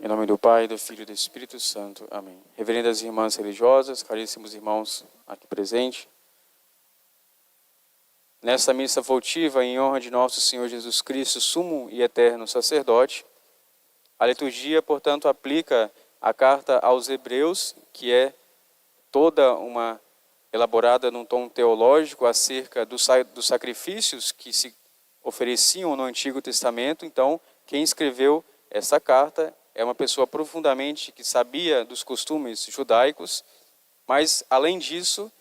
Em nome do Pai, do Filho e do Espírito Santo. Amém. Reverendas irmãs religiosas, caríssimos irmãos aqui presentes, nesta missa votiva em honra de nosso Senhor Jesus Cristo, sumo e eterno sacerdote, a liturgia, portanto, aplica a carta aos Hebreus, que é toda uma elaborada num tom teológico acerca dos sacrifícios que se ofereciam no Antigo Testamento. Então, quem escreveu essa carta é uma pessoa profundamente que sabia dos costumes judaicos, mas, além disso,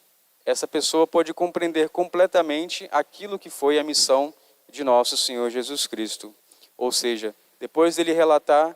essa pessoa pode compreender completamente aquilo que foi a missão de nosso Senhor Jesus Cristo. Ou seja, depois dele relatar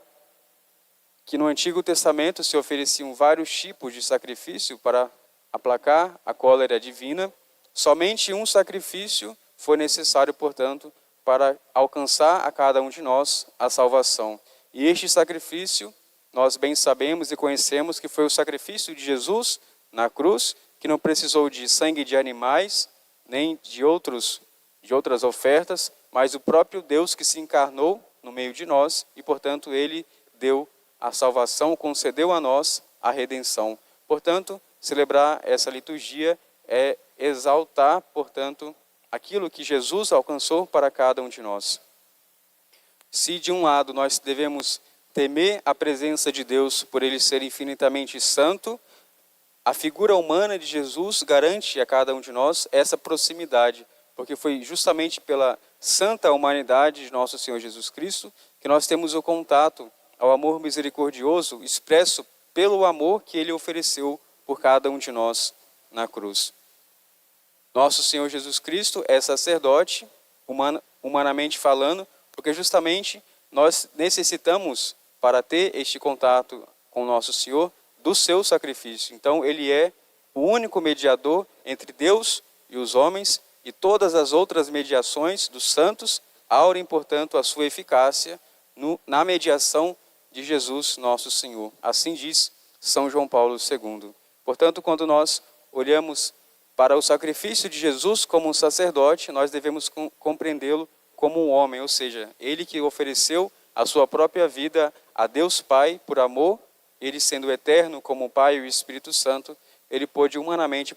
que no Antigo Testamento se ofereciam vários tipos de sacrifício para aplacar a cólera divina, somente um sacrifício foi necessário, portanto, para alcançar a cada um de nós a salvação. E este sacrifício, nós bem sabemos e conhecemos que foi o sacrifício de Jesus na cruz, que não precisou de sangue de animais, nem de outras ofertas, mas o próprio Deus que se encarnou no meio de nós e, portanto, Ele deu a salvação, concedeu a nós a redenção. Portanto, celebrar essa liturgia é exaltar, portanto, aquilo que Jesus alcançou para cada um de nós. Se de um lado nós devemos temer a presença de Deus por Ele ser infinitamente santo, a figura humana de Jesus garante a cada um de nós essa proximidade, porque foi justamente pela santa humanidade de nosso Senhor Jesus Cristo que nós temos o contato ao amor misericordioso expresso pelo amor que Ele ofereceu por cada um de nós na cruz. Nosso Senhor Jesus Cristo é sacerdote, humanamente falando, porque justamente nós necessitamos, para ter este contato com nosso Senhor, do seu sacrifício. Então, Ele é o único mediador entre Deus e os homens, e todas as outras mediações dos santos aurem, portanto, a sua eficácia na mediação de Jesus, nosso Senhor. Assim diz São João Paulo II. Portanto, quando nós olhamos para o sacrifício de Jesus como um sacerdote, nós devemos compreendê-lo como um homem, ou seja, Ele que ofereceu a sua própria vida a Deus Pai por amor, Ele sendo eterno como o Pai e o Espírito Santo, Ele pôde humanamente,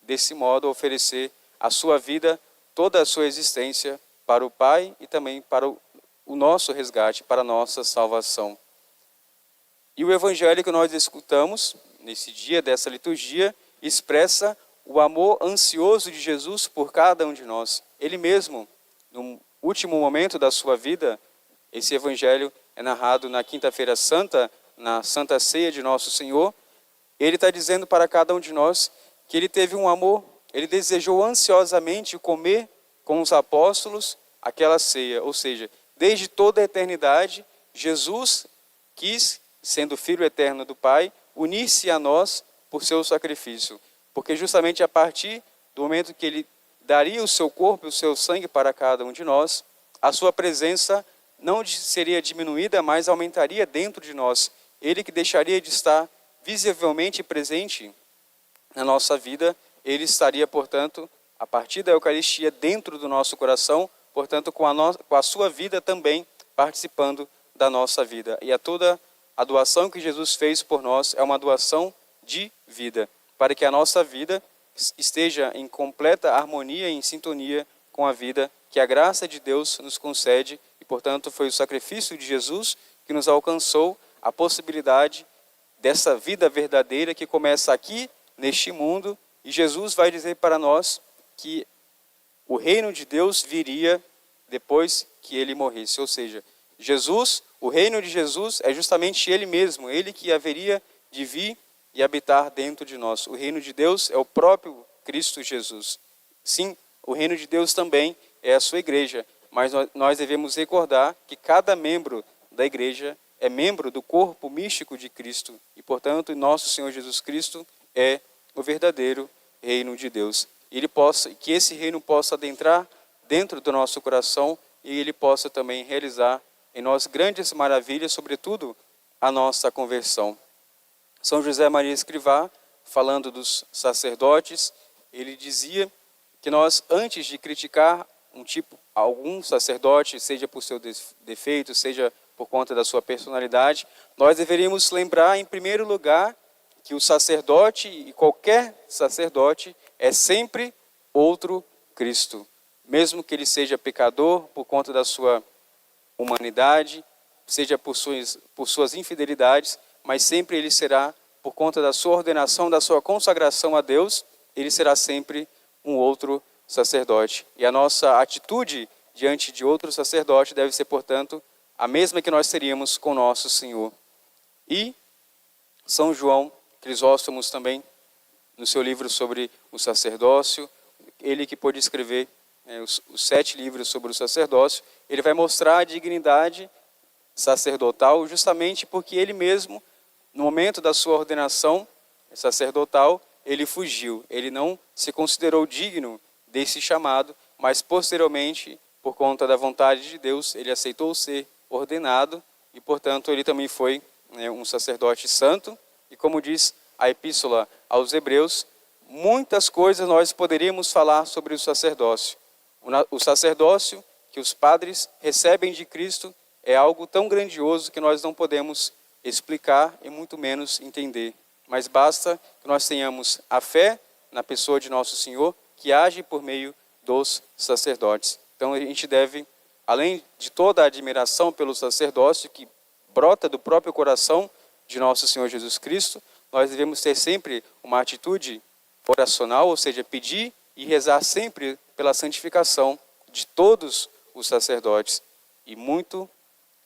desse modo, oferecer a sua vida, toda a sua existência para o Pai e também para o nosso resgate, para a nossa salvação. E o Evangelho que nós escutamos nesse dia dessa liturgia expressa o amor ansioso de Jesus por cada um de nós. Ele mesmo, no último momento da sua vida, esse Evangelho é narrado na Quinta-feira Santa, na Santa Ceia de Nosso Senhor. Ele está dizendo para cada um de nós que Ele teve um amor, Ele desejou ansiosamente comer com os apóstolos aquela ceia. Ou seja, desde toda a eternidade, Jesus quis, sendo Filho eterno do Pai, unir-se a nós por seu sacrifício. Porque justamente a partir do momento que Ele daria o seu corpo e o seu sangue para cada um de nós, a sua presença não seria diminuída, mas aumentaria dentro de nós. Ele que deixaria de estar visivelmente presente na nossa vida, Ele estaria, portanto, a partir da Eucaristia dentro do nosso coração, portanto, com a sua vida também participando da nossa vida. E toda a doação que Jesus fez por nós é uma doação de vida, para que a nossa vida esteja em completa harmonia e em sintonia com a vida que a graça de Deus nos concede. E, portanto, foi o sacrifício de Jesus que nos alcançou a possibilidade dessa vida verdadeira que começa aqui, neste mundo. E Jesus vai dizer para nós que o reino de Deus viria depois que Ele morresse. Ou seja, Jesus, o reino de Jesus é justamente Ele mesmo, Ele que haveria de vir e habitar dentro de nós. O reino de Deus é o próprio Cristo Jesus. Sim, o reino de Deus também é a sua igreja, mas nós devemos recordar que cada membro da igreja é membro do corpo místico de Cristo e, portanto, nosso Senhor Jesus Cristo é o verdadeiro reino de Deus. Que esse reino possa adentrar dentro do nosso coração e Ele possa também realizar em nós grandes maravilhas, sobretudo a nossa conversão. São José Maria Escrivá, falando dos sacerdotes, ele dizia que nós, antes de criticar algum sacerdote, seja por seu defeito, seja por conta da sua personalidade, nós deveríamos lembrar, em primeiro lugar, que o sacerdote, e qualquer sacerdote, é sempre outro Cristo. Mesmo que ele seja pecador por conta da sua humanidade, seja por suas infidelidades, mas sempre ele será, por conta da sua ordenação, da sua consagração a Deus, ele será sempre um outro sacerdote. E a nossa atitude diante de outro sacerdote deve ser, portanto, a mesma que nós teríamos com nosso Senhor. E São João Crisóstomo também, no seu livro sobre o sacerdócio, ele que pôde escrever os 7 livros sobre o sacerdócio, ele vai mostrar a dignidade sacerdotal justamente porque ele mesmo, no momento da sua ordenação sacerdotal, ele fugiu, ele não se considerou digno desse chamado, mas posteriormente, por conta da vontade de Deus, ele aceitou ser ordenado e, portanto, ele também foi um sacerdote santo. E como diz a Epístola aos Hebreus, muitas coisas nós poderíamos falar sobre o sacerdócio. O sacerdócio que os padres recebem de Cristo é algo tão grandioso que nós não podemos explicar e muito menos entender. Mas basta que nós tenhamos a fé na pessoa de nosso Senhor, que age por meio dos sacerdotes. Então a gente deve, além de toda a admiração pelo sacerdócio que brota do próprio coração de nosso Senhor Jesus Cristo, nós devemos ter sempre uma atitude oracional, ou seja, pedir e rezar sempre pela santificação de todos os sacerdotes. E muito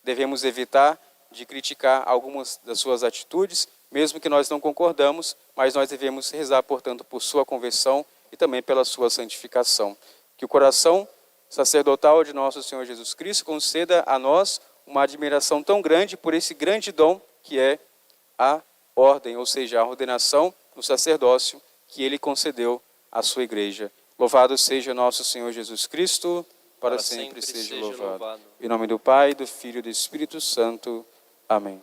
devemos evitar de criticar algumas das suas atitudes, mesmo que nós não concordamos, mas nós devemos rezar, portanto, por sua conversão e também pela sua santificação. Que o coração sacerdotal de nosso Senhor Jesus Cristo conceda a nós uma admiração tão grande por esse grande dom que é a ordem, ou seja, a ordenação no sacerdócio que ele concedeu à sua igreja. Louvado seja nosso Senhor Jesus Cristo, para sempre seja louvado. Em nome do Pai, do Filho e do Espírito Santo. Amém.